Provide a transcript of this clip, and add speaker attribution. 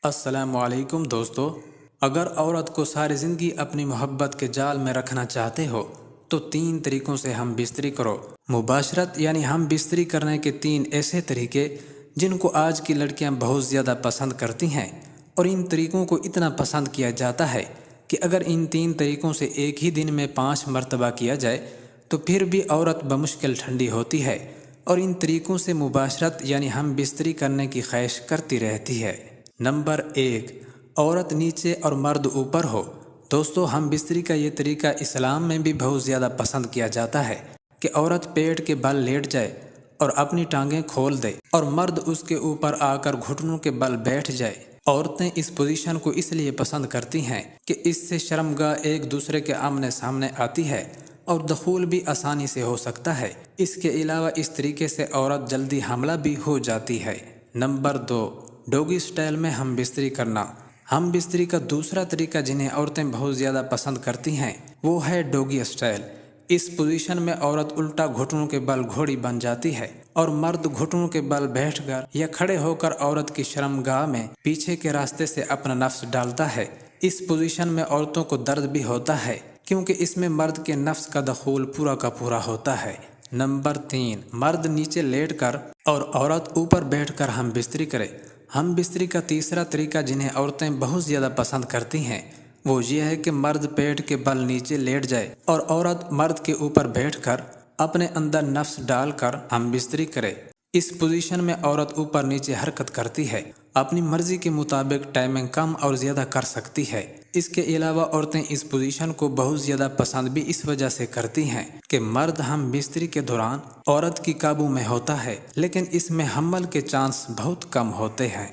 Speaker 1: السلام علیکم دوستو، اگر عورت کو ساری زندگی اپنی محبت کے جال میں رکھنا چاہتے ہو تو 3 طریقوں سے ہم بستری کرو۔ مباشرت یعنی ہم بستری کرنے کے 3 ایسے طریقے جن کو آج کی لڑکیاں بہت زیادہ پسند کرتی ہیں، اور ان طریقوں کو اتنا پسند کیا جاتا ہے کہ اگر ان 3 طریقوں سے ایک ہی دن میں 5 مرتبہ کیا جائے تو پھر بھی عورت بمشکل ٹھنڈی ہوتی ہے اور ان طریقوں سے مباشرت یعنی ہم بستری کرنے کی خواہش کرتی رہتی ہے۔ نمبر 1، عورت نیچے اور مرد اوپر ہو۔ دوستو، ہم بستری کا یہ طریقہ اسلام میں بھی بہت زیادہ پسند کیا جاتا ہے کہ عورت پیٹ کے بل لیٹ جائے اور اپنی ٹانگیں کھول دے اور مرد اس کے اوپر آ کر گھٹنوں کے بل بیٹھ جائے۔ عورتیں اس پوزیشن کو اس لیے پسند کرتی ہیں کہ اس سے شرمگاہ ایک دوسرے کے آمنے سامنے آتی ہے اور دخول بھی آسانی سے ہو سکتا ہے۔ اس کے علاوہ اس طریقے سے عورت جلدی حاملہ بھی ہو جاتی ہے۔ نمبر 2، ڈوگی سٹائل میں ہم بستری کرنا۔ ہم بستری کا دوسرا طریقہ جنہیں عورتیں بہت زیادہ پسند کرتی ہیں وہ ہے ڈوگی سٹائل۔ اس پوزیشن میں عورت الٹا گھٹنوں کے بل گھوڑی بن جاتی ہے اور مرد گھٹنوں کے بل بیٹھ کر یا کھڑے ہو کر عورت کی شرمگاہ میں پیچھے کے راستے سے اپنا نفس ڈالتا ہے۔ اس پوزیشن میں عورتوں کو درد بھی ہوتا ہے کیونکہ اس میں مرد کے نفس کا دخول پورا کا پورا ہوتا ہے۔ نمبر 3، مرد نیچے لیٹ کر اور عورت اوپر بیٹھ کر ہم بستری کرے۔ ہم بستری کا تیسرا طریقہ جنہیں عورتیں بہت زیادہ پسند کرتی ہیں وہ یہ ہے کہ مرد پیٹ کے بل نیچے لیٹ جائے اور عورت مرد کے اوپر بیٹھ کر اپنے اندر نفس ڈال کر ہم بستری کرے۔ اس پوزیشن میں عورت اوپر نیچے حرکت کرتی ہے، اپنی مرضی کے مطابق ٹائمنگ کم اور زیادہ کر سکتی ہے۔ اس کے علاوہ عورتیں اس پوزیشن کو بہت زیادہ پسند بھی اس وجہ سے کرتی ہیں کہ مرد ہم بستری کے دوران عورت کی قابو میں ہوتا ہے، لیکن اس میں حمل کے چانس بہت کم ہوتے ہیں۔